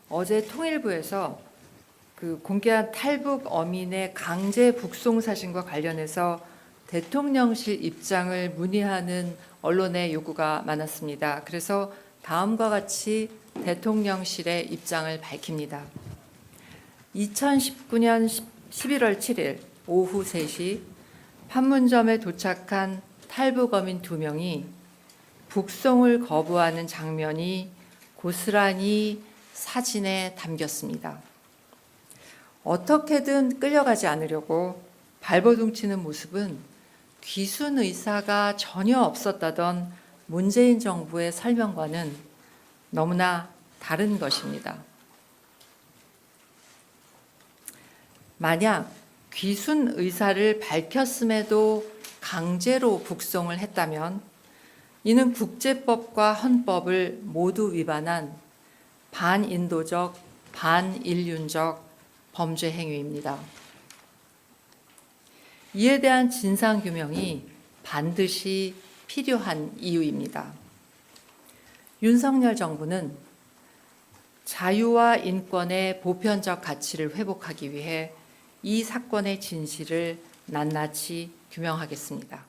어제 통일부에서 공개한 탈북 어민의 강제 북송 사진과 관련해서 대통령실 입장을 문의하는 언론의 요구가 많았습니다. 그래서 다음과 같이 대통령실의 입장을 밝힙니다. 2019년 11월 7일 오후 3시 판문점에 도착한 탈북 어민 2명이 북송을 거부하는 장면이 고스란히 사진에 담겼습니다. 어떻게든 끌려가지 않으려고 발버둥 치는 모습은 귀순 의사가 전혀 없었다던 문재인 정부의 설명과는 너무나 다른 것입니다. 만약 귀순 의사를 밝혔음에도 강제로 북송을 했다면 이는 국제법과 헌법을 모두 위반한 반인도적, 반인륜적 범죄 행위입니다. 이에 대한 진상규명이 반드시 필요한 이유입니다. 윤석열 정부는 자유와 인권의 보편적 가치를 회복하기 위해 이 사건의 진실을 낱낱이 규명하겠습니다.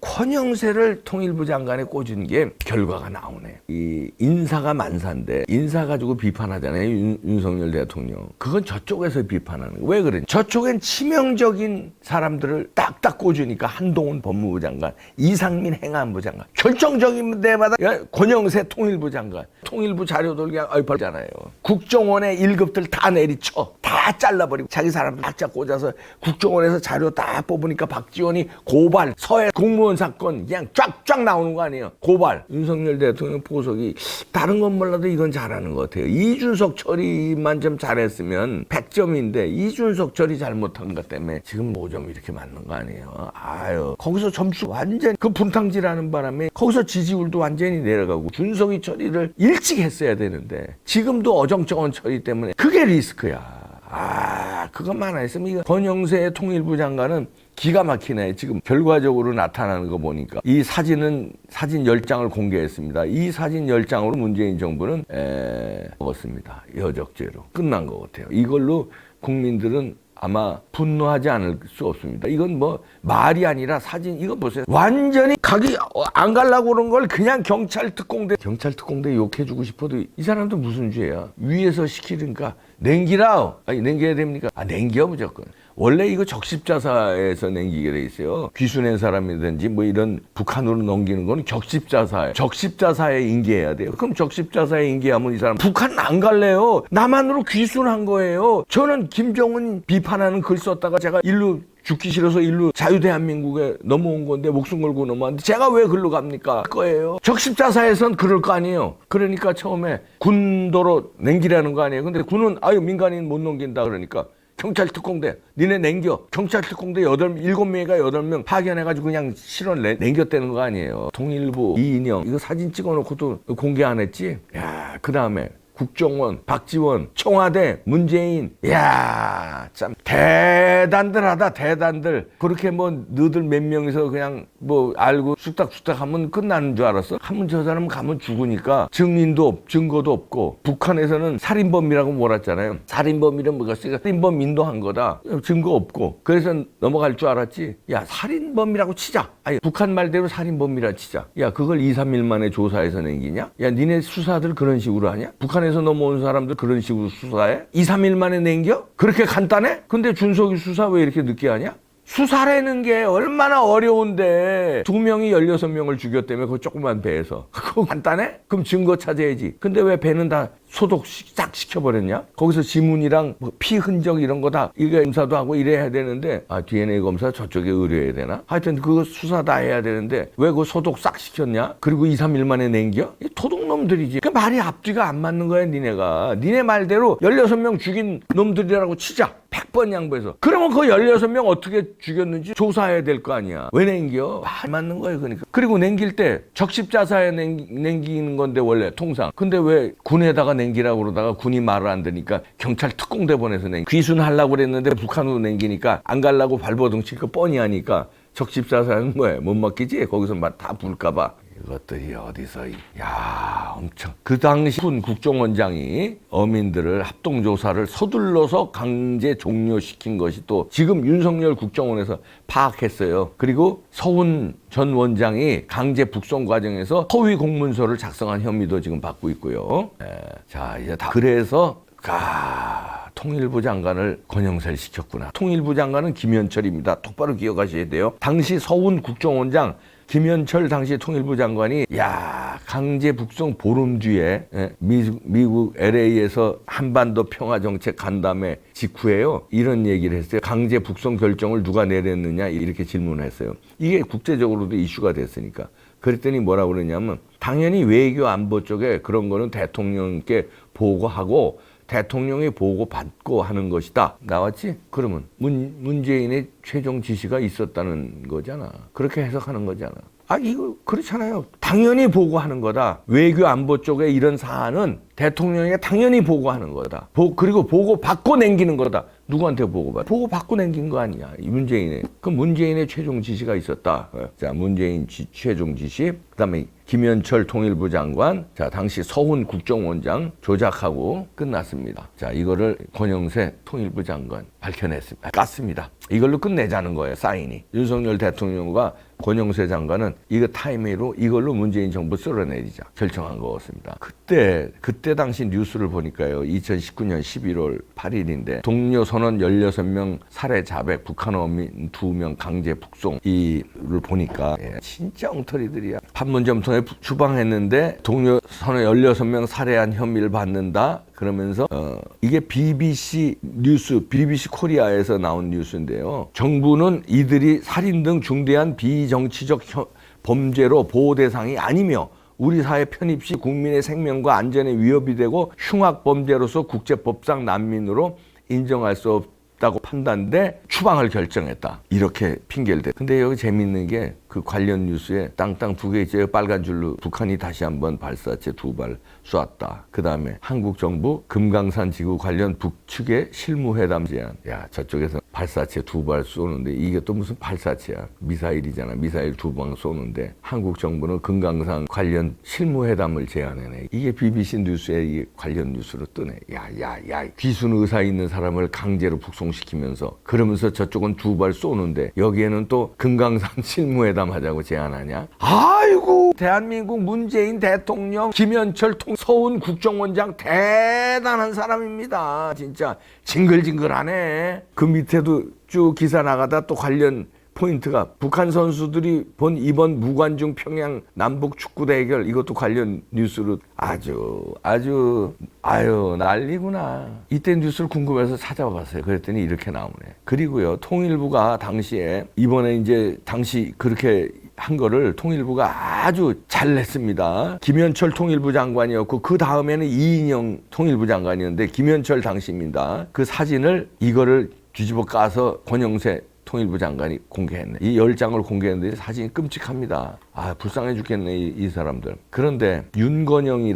권영세를 통일부 장관에 꽂은 게 결과가 나오네. 이 인사가 만사인데 인사 가지고 비판하잖아요. 윤석열 대통령. 그건 저쪽에서 비판하는 거예요. 왜 그러냐. 저쪽엔 치명적인 사람들을 딱딱 꽂으니까 한동훈 법무부 장관, 이상민 행안부 장관, 결정적인 데마다 권영세 통일부 장관, 통일부 자료들 그냥 얼빠잖아요. 국정원의 1급들 다 내리쳐. 다 잘라버리고 자기 사람 박자 꽂아서 국정원에서 자료 다 뽑으니까 박지원이 고발, 서해 공무원 사건 그냥 쫙쫙 나오는 거 아니에요. 고발. 윤석열 대통령 보석이 다른 건 몰라도 이건 잘하는 것 같아요. 이준석 처리만 좀 잘했으면 100점인데 이준석 처리 잘못한 것 때문에 지금 5점 이렇게 맞는 거 아니에요. 아유, 거기서 점수 완전 그 분탕질하는 바람에 거기서 지지율도 완전히 내려가고 준석이 처리를 일찍 했어야 되는데 지금도 어정쩡한 처리 때문에 그게 리스크야. 그것만 안 했으면 이거 권영세 통일부 장관은 기가 막히네. 지금 결과적으로 나타나는 거 보니까 이 사진 10장을 공개했습니다. 이 사진 10장으로 문재인 정부는 먹었습니다. 여적죄로 끝난 것 같아요. 이걸로 국민들은 아마 분노하지 않을 수 없습니다. 이건 뭐 말이 아니라 사진 이거 보세요. 완전히 가기 안 가려고 그런 걸 그냥 경찰 특공대 욕해주고 싶어도 이 사람도 무슨 죄야. 위에서 시키니까 냉기라. 아니 냉겨야 됩니까? 냉겨 무조건. 원래 이거 적십자사에서 냉기게 돼 있어요. 귀순한 사람이든지 뭐 이런 북한으로 넘기는 건 적십자사에 인계해야 돼요. 그럼 적십자사에 인계하면 이 사람 북한 안 갈래요. 남한으로 귀순한 거예요. 저는 김정은 비판하는 글 썼다가 제가 일로 죽기 싫어서 일로 자유대한민국에 넘어온 건데 목숨 걸고 넘어왔는데 제가 왜 글로 갑니까? 거예요. 적십자사에선 그럴 거 아니에요. 그러니까 처음에 군도로 냉기라는 거 아니에요. 근데 군은 민간인 못 넘긴다 그러니까 경찰 특공대 니네 냉겨. 경찰 특공대 7명이가 8명 파견해가지고 그냥 실어 냉겼다는 거 아니에요. 통일부 이인영 이거 사진 찍어놓고도 공개 안 했지. 야, 그 다음에 국정원, 박지원, 청와대, 문재인. 야, 참 대단들하다, 대단들. 그렇게 뭐 너들 몇 명이서 그냥 뭐 알고 쑥닥쑥닥 하면 끝나는 줄 알았어? 하면 저 사람 가면 죽으니까 증인도 증거도 없고 북한에서는 살인범이라고 몰았잖아요. 살인범이란 뭐가 있으니까 살인범 인도한 거다. 증거 없고. 그래서 넘어갈 줄 알았지. 야, 살인범이라고 치자. 아니, 북한 말대로 살인범이라 치자. 야, 그걸 2, 3일 만에 조사해서 냉기냐? 야, 니네 수사들 그런 식으로 하냐? 북한에서 넘어온 사람들 그런 식으로 수사해? 2, 3일 만에 냉겨? 그렇게 간단해? 근데 준석이 수사 왜 이렇게 늦게 하냐? 수사라는 게 얼마나 어려운데 2명이 16명을 죽였다며 그거 조그만 배에서 그거 간단해? 그럼 증거 찾아야지. 근데 왜 배는 다 소독 싹 시켜버렸냐? 거기서 지문이랑 뭐 피 흔적 이런 거 다 이거 검사도 하고 이래야 되는데 DNA 검사 저쪽에 의뢰해야 되나? 하여튼 그거 수사 다 해야 되는데 왜 그거 소독 싹 시켰냐? 그리고 2, 3일 만에 냉겨? 이 도둑놈들이지. 그 말이 앞뒤가 안 맞는 거야 니네가. 니네 말대로 16명 죽인 놈들이라고 치자. 100번 양보해서. 그러면 그 16명 어떻게 죽였는지 조사해야 될 거 아니야. 왜 냉겨? 안 맞는 거예요, 그러니까. 그리고 냉길 때 적십자사에 냉기는 건데 원래 통상. 근데 왜 군에다가 냉기라고 그러다가 군이 말을 안 듣니까 경찰 특공대 보내서 귀순하려고 그랬는데 북한으로 냉기니까 안 가려고 발버둥 칠 거 뻔히 하니까 적십자사는 뭐야? 못 맡기지? 거기서 막 다 불까봐. 이것들이 어디서 야 엄청 그 당시 군 국정원장이 어민들을 합동조사를 서둘러서 강제 종료시킨 것이 또 지금 윤석열 국정원에서 파악했어요. 그리고 서훈 전 원장이 강제 북송 과정에서 허위 공문서를 작성한 혐의도 지금 받고 있고요. 자 이제 다 그래서 통일부 장관을 권영세를 시켰구나. 통일부 장관은 김현철입니다. 똑바로 기억하셔야 돼요. 당시 서훈 국정원장 김현철 당시 통일부 장관이 강제 북송 보름 뒤에 미국 LA에서 한반도 평화정책 간담회 직후에요. 이런 얘기를 했어요. 강제 북송 결정을 누가 내렸느냐 이렇게 질문을 했어요. 이게 국제적으로도 이슈가 됐으니까. 그랬더니 뭐라고 그러냐면 당연히 외교 안보 쪽에 그런 거는 대통령께 보고하고 대통령이 보고받고 하는 것이다. 나왔지? 그러면 문재인의 최종 지시가 있었다는 거잖아. 그렇게 해석하는 거잖아. 이거 그렇잖아요. 당연히 보고하는 거다. 외교 안보 쪽에 이런 사안은 대통령에게 당연히 보고하는 거다. 그리고 보고받고 냉기는 거다. 누구한테 보고받아? 보고받고 냉긴 거 아니야. 문재인의. 그럼 문재인의 최종 지시가 있었다. 자, 문재인 최종 지시. 그다음에 김현철 통일부 장관. 자, 당시 서훈 국정원장 조작하고 끝났습니다. 자, 이거를 권영세 통일부 장관 밝혀냈습니다. 깠습니다. 이걸로 끝내자는 거예요. 사인이. 윤석열 대통령과 권영세 장관은 이거 타이밍으로 이걸로 문재인 정부 쓸어내리자 결정한 거였습니다. 그때 당시 뉴스를 보니까요. 2019년 11월 8일인데 동료 선원 16명 살해 자백, 북한 어민 2명 강제 북송 이를 보니까 진짜 엉터리들이야. 판문점 통해 추방했는데 동료 선원 16명 살해한 혐의를 받는다. 그러면서 이게 BBC 뉴스, BBC 코리아에서 나온 뉴스인데요. 정부는 이들이 살인 등 중대한 비정치적 범죄로 보호 대상이 아니며 우리 사회 편입 시 국민의 생명과 안전에 위협이 되고 흉악 범죄로서 국제법상 난민으로 인정할 수 없다고 판단돼 추방을 결정했다. 이렇게 핑계를 대. 근데 여기 재밌는 게 그 관련 뉴스에 땅땅 2개 있어요. 빨간 줄로 북한이 다시 한번 발사체 2발 쏘았다. 그 다음에 한국 정부 금강산 지구 관련 북측의 실무회담 제안. 야, 저쪽에서 발사체 2발 쏘는데 이게 또 무슨 발사체야. 미사일이잖아. 미사일 2방 쏘는데 한국 정부는 금강산 관련 실무회담을 제안해내. 이게 BBC 뉴스에 이 관련 뉴스로 뜨네. 야. 귀순 의사 있는 사람을 강제로 북송시키면서 그러면서 저쪽은 2발 쏘는데 여기에는 또 금강산 실무회담 하자고 제안하냐? 아이고, 대한민국 문재인 대통령, 김현철 서훈 국정원장 대단한 사람입니다. 진짜 징글징글하네. 그 밑에도 쭉 기사 나가다 또 관련 포인트가 북한 선수들이 본 이번 무관중 평양 남북 축구 대결 이것도 관련 뉴스로 아주 난리구나. 이때 뉴스를 궁금해서 찾아봤어요. 그랬더니 이렇게 나오네. 그리고요 통일부가 당시에 이번에 이제 당시 그렇게 한 거를 통일부가 아주 잘 냈습니다. 김현철 통일부 장관이었고 그 다음에는 이인영 통일부 장관이었는데 김현철 당시입니다. 그 사진을 이거를 뒤집어 까서 권영세 통일부 장관이 공개했네. 이 10장을 공개했는데 사진이 끔찍합니다. 아, 불쌍해 죽겠네, 이 사람들. 그런데 윤건영이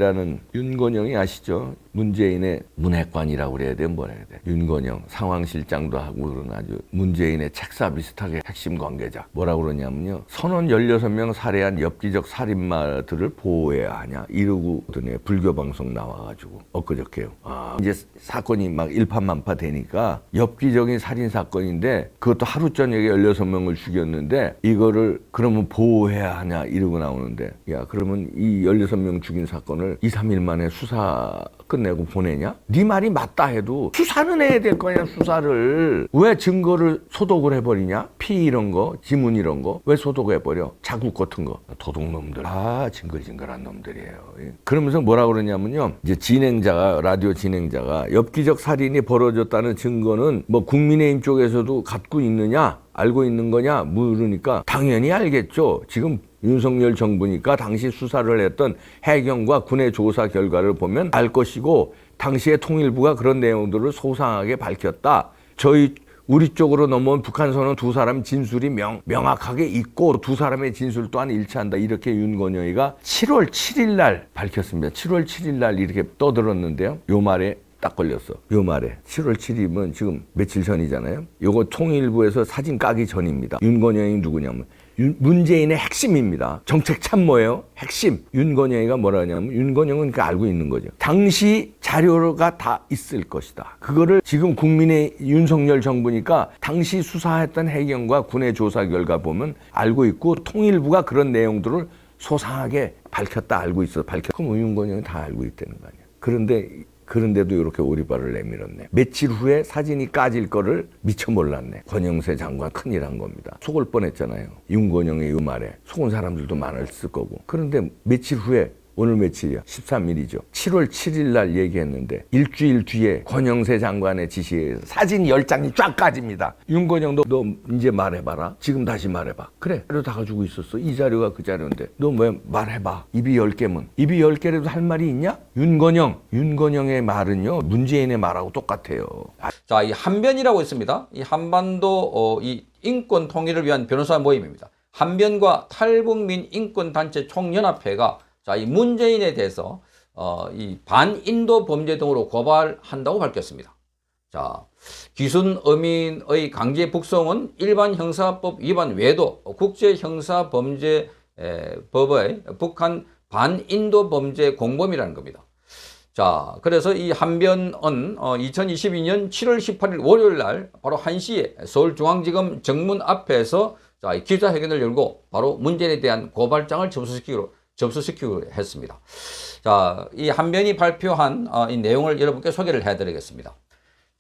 아시죠? 문재인의 문핵관이라고 그래야 돼, 뭐라 해야 돼. 윤건영 상황실장도 하고 그런 아주 문재인의 책사 비슷하게 핵심 관계자. 뭐라고 그러냐면요. 선원 16명 살해한 엽기적 살인마들을 보호해야 하냐 이러고 더니 불교 방송 나와가지고 엊그저께요. 이제 사건이 막 일파만파 되니까 엽기적인 살인 사건인데 그것도 하루 저녁에 16명을 죽였는데 이거를 그러면 보호해야 하냐 이러고 나오는데, 야, 그러면 이 16명 죽인 사건을 2, 3일 만에 수사 끝내고 보내냐? 네 말이 맞다 해도 수사는 해야 될 거냐, 수사를. 왜 증거를 소독을 해버리냐? 피 이런 거, 지문 이런 거 왜 소독해버려? 자국 같은 거. 도둑놈들. 아, 징글징글한 놈들이에요. 그러면서 뭐라 그러냐면요. 이제 라디오 진행자가 엽기적 살인이 벌어졌다는 증거는 뭐 국민의힘 쪽에서도 갖고 있느냐? 알고 있는 거냐? 물으니까 당연히 알겠죠. 지금 윤석열 정부니까 당시 수사를 했던 해경과 군의 조사 결과를 보면 알 것이고 당시에 통일부가 그런 내용들을 소상하게 밝혔다. 우리 쪽으로 넘어온 북한선은 두 사람 진술이 명확하게 있고 두 사람의 진술 또한 일치한다. 이렇게 윤건영이가 7월 7일 날 밝혔습니다. 7월 7일 날 이렇게 떠들었는데요. 요 말에 딱 걸렸어. 요 말에 7월 7일이면 지금 며칠 전이잖아요. 요거 통일부에서 사진 까기 전입니다. 윤건영이 누구냐면 문재인의 핵심입니다. 정책 참모예요. 핵심. 윤건영이가 뭐라 하냐면 윤건영은 그 알고 있는 거죠. 당시 자료가 다 있을 것이다. 그거를 지금 국민의 윤석열 정부니까 당시 수사했던 해경과 군의 조사 결과 보면 알고 있고 통일부가 그런 내용들을 소상하게 밝혔다. 알고 있어. 그럼 윤건영이 다 알고 있다는 거 아니야. 그런데도 이렇게 오리발을 내밀었네. 며칠 후에 사진이 까질 거를 미처 몰랐네. 권영세 장관 큰일 한 겁니다. 속을 뻔했잖아요. 윤건영의 이 말에 속은 사람들도 많았을 거고. 그런데 며칠 후에, 오늘 며칠이야? 13일이죠. 7월 7일 날 얘기했는데 일주일 뒤에 권영세 장관의 지시에 사진 10장이 쫙 까집니다. 윤건영 너 이제 말해봐라. 지금 다시 말해봐. 그래. 자료 다 가지고 있었어. 이 자료가 그 자료인데 너 왜 말해봐. 입이 10개면. 입이 10개라도 할 말이 있냐? 윤건영의 말은요. 문재인의 말하고 똑같아요. 자, 이 한변이라고 있습니다. 이 한반도 이 인권 통일을 위한 변호사 모임입니다. 한변과 탈북민 인권단체 총연합회가 자, 이 문재인에 대해서 이 반인도 범죄 등으로 고발한다고 밝혔습니다. 자, 기순 어민의 강제 북송은 일반 형사법 위반 외에도 국제 형사범죄법의 북한 반인도 범죄 공범이라는 겁니다. 자, 그래서 이 한변은 2022년 7월 18일 월요일 날 바로 1시에 서울중앙지검 정문 앞에서 자, 기자회견을 열고 바로 문재인에 대한 고발장을 접수시키기로 했습니다. 자, 이 한변이 발표한 이 내용을 여러분께 소개를 해드리겠습니다.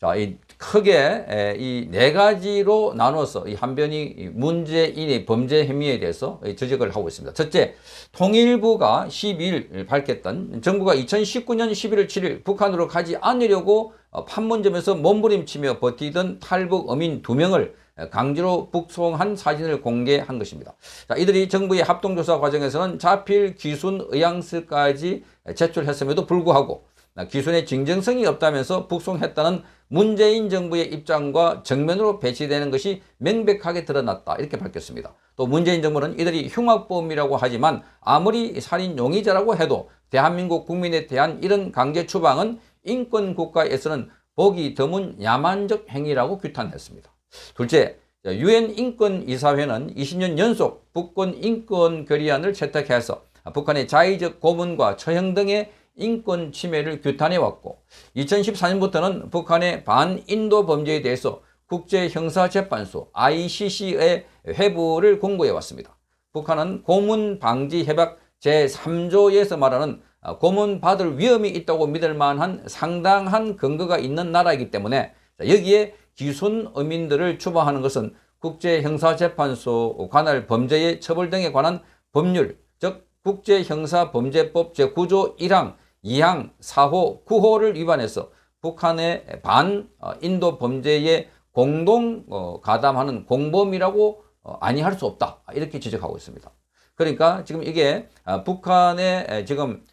자, 이 크게 이 4가지로 나눠서 이 한변이 문재인의 범죄 혐의에 대해서 지적을 하고 있습니다. 첫째, 통일부가 12일 밝혔던 정부가 2019년 11월 7일 북한으로 가지 않으려고 판문점에서 몸부림치며 버티던 탈북 어민 2명을 강제로 북송한 사진을 공개한 것입니다. 자, 이들이 정부의 합동조사 과정에서는 자필 귀순 의향서까지 제출했음에도 불구하고 귀순의 진정성이 없다면서 북송했다는 문재인 정부의 입장과 정면으로 배치되는 것이 명백하게 드러났다. 이렇게 밝혔습니다. 또 문재인 정부는 이들이 흉악범이라고 하지만 아무리 살인 용의자라고 해도 대한민국 국민에 대한 이런 강제 추방은 인권국가에서는 보기 드문 야만적 행위라고 규탄했습니다. 둘째, 유엔 인권이사회는 20년 연속 북권 인권 결의안을 채택해서 북한의 자의적 고문과 처형 등의 인권 침해를 규탄해왔고 2014년부터는 북한의 반인도 범죄에 대해서 국제형사재판소 ICC의 회부를 공고해왔습니다. 북한은 고문 방지 협약 제3조에서 말하는 고문받을 위험이 있다고 믿을 만한 상당한 근거가 있는 나라이기 때문에 여기에 기순 어민들을 추방하는 것은 국제형사재판소 관할 범죄의 처벌 등에 관한 법률, 즉 국제형사범죄법 제9조 1항, 2항, 4호, 9호를 위반해서 북한의 반인도 범죄에 공동 가담하는 공범이라고 아니할 수 없다. 이렇게 지적하고 있습니다. 그러니까 지금 이게 북한의 지금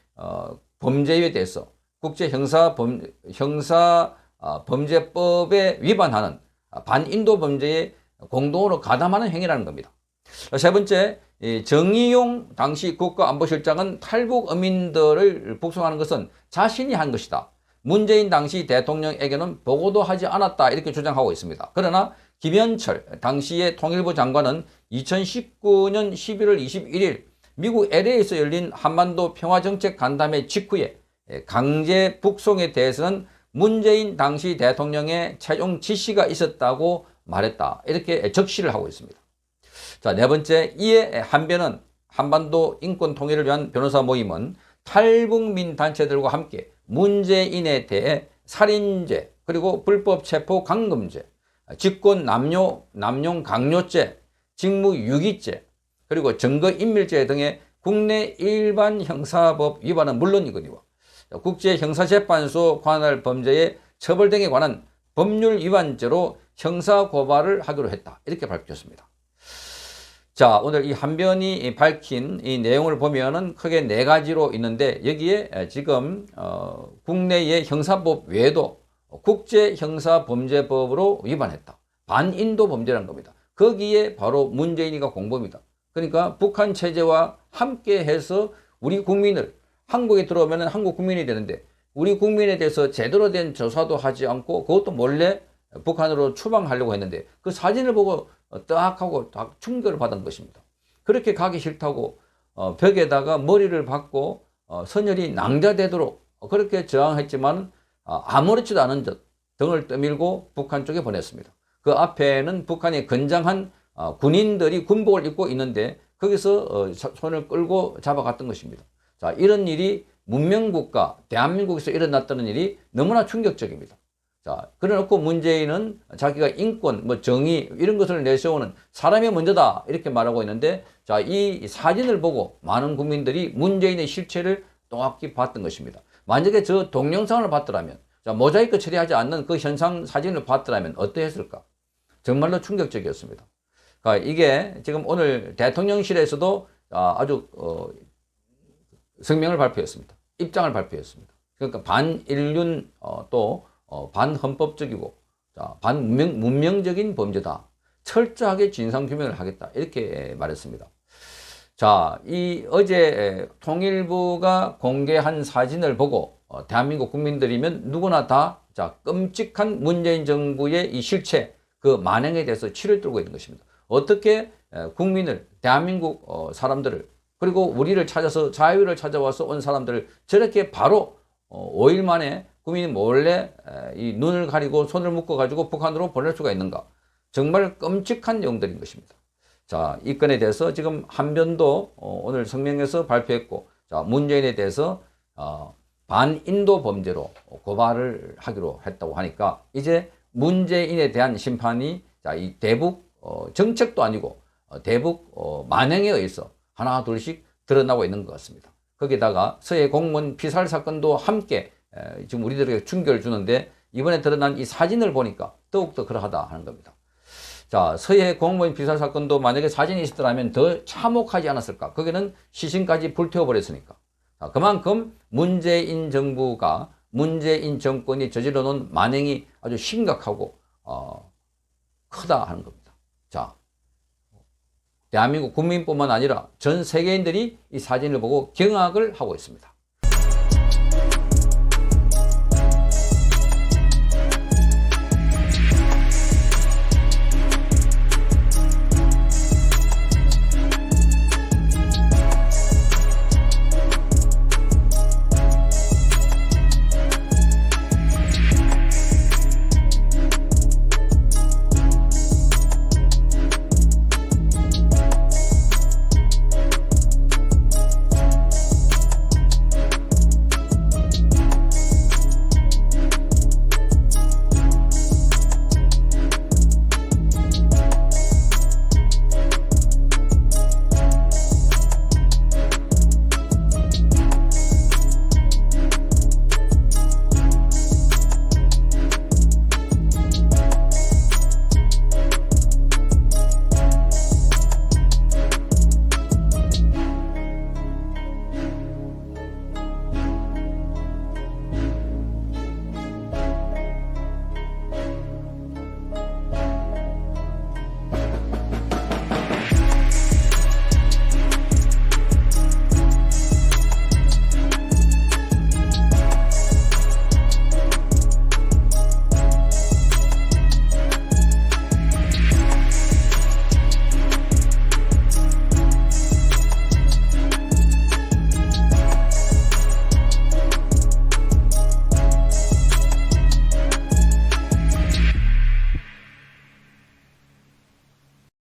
범죄에 대해서 국제 범죄법에 위반하는 반인도 범죄에 공동으로 가담하는 행위라는 겁니다. 세 번째, 정의용 당시 국가안보실장은 탈북 어민들을 북송하는 것은 자신이 한 것이다. 문재인 당시 대통령에게는 보고도 하지 않았다. 이렇게 주장하고 있습니다. 그러나 김현철 당시의 통일부 장관은 2019년 11월 21일 미국 LA에서 열린 한반도 평화정책 간담회 직후에 강제 북송에 대해서는 문재인 당시 대통령의 최종 지시가 있었다고 말했다. 이렇게 적시를 하고 있습니다. 자, 네 번째, 이에 한변은 한반도 인권 통일을 위한 변호사 모임은 탈북민 단체들과 함께 문재인에 대해 살인죄, 그리고 불법 체포 감금죄, 직권 남용 강요죄, 직무유기죄, 그리고 증거인멸죄 등의 국내 일반 형사법 위반은 물론이거니와 국제형사재판소 관할 범죄의 처벌 등에 관한 법률 위반죄로 형사고발을 하기로 했다. 이렇게 밝혔습니다. 자, 오늘 이 한변이 밝힌 이 내용을 보면은 크게 네 가지로 있는데, 여기에 지금 국내의 형사법 외에도 국제형사범죄법으로 위반했다. 반인도 범죄라는 겁니다. 거기에 바로 문재인이가 공범이다. 그러니까 북한 체제와 함께 해서 우리 국민을, 한국에 들어오면 한국 국민이 되는데 우리 국민에 대해서 제대로 된 조사도 하지 않고 그것도 몰래 북한으로 추방하려고 했는데 그 사진을 보고 딱 하고 충격을 받은 것입니다. 그렇게 가기 싫다고 벽에다가 머리를 박고 선열이 낭자되도록 그렇게 저항했지만 아무렇지도 않은 듯 등을 떠밀고 북한 쪽에 보냈습니다. 그 앞에는 북한의 건장한 군인들이 군복을 입고 있는데 거기서 손을 끌고 잡아갔던 것입니다. 자, 이런 일이 문명국가 대한민국에서 일어났다는 일이 너무나 충격적입니다. 자, 그래놓고 문재인은 자기가 인권, 정의 이런 것을 내세우는 사람이 먼저다 이렇게 말하고 있는데, 자, 이 사진을 보고 많은 국민들이 문재인의 실체를 정확히 봤던 것입니다. 만약에 저 동영상을 봤더라면, 자, 모자이크 처리하지 않는 그 현상 사진을 봤더라면 어떠했을까? 정말로 충격적이었습니다. 그러니까 이게 지금 오늘 대통령실에서도 아주 성명을 발표했습니다. 입장을 발표했습니다. 그러니까 반인륜 또 반헌법적이고 반문명적인 범죄다. 철저하게 진상규명을 하겠다. 이렇게 말했습니다. 자, 이 어제 통일부가 공개한 사진을 보고 대한민국 국민들이면 누구나 다 끔찍한 문재인 정부의 이 실체, 그 만행에 대해서 치를 들고 있는 것입니다. 어떻게 국민을, 대한민국 사람들을, 그리고 우리를 찾아서 자유를 찾아와서 온 사람들을 저렇게 바로 5일 만에 국민이 몰래 이 눈을 가리고 손을 묶어 가지고 북한으로 보낼 수가 있는가? 정말 끔찍한 내용들인 것입니다. 자, 이 건에 대해서 지금 한변도 오늘 성명에서 발표했고, 자, 문재인에 대해서 반인도 범죄로 고발을 하기로 했다고 하니까 이제 문재인에 대한 심판이 이 대북 정책도 아니고 대북 만행에 의해서 하나 둘씩 드러나고 있는 것 같습니다. 거기다가 서해 공무원 피살 사건도 함께 지금 우리들에게 충격을 주는데 이번에 드러난 이 사진을 보니까 더욱더 그러하다 하는 겁니다. 자, 서해 공무원 피살 사건도 만약에 사진이 있었더라면 더 참혹하지 않았을까? 거기는 시신까지 불태워버렸으니까. 자, 그만큼 문재인 정부가, 문재인 정권이 저질러 놓은 만행이 아주 심각하고 크다 하는 겁니다. 자, 대한민국 국민뿐만 아니라 전 세계인들이 이 사진을 보고 경악을 하고 있습니다.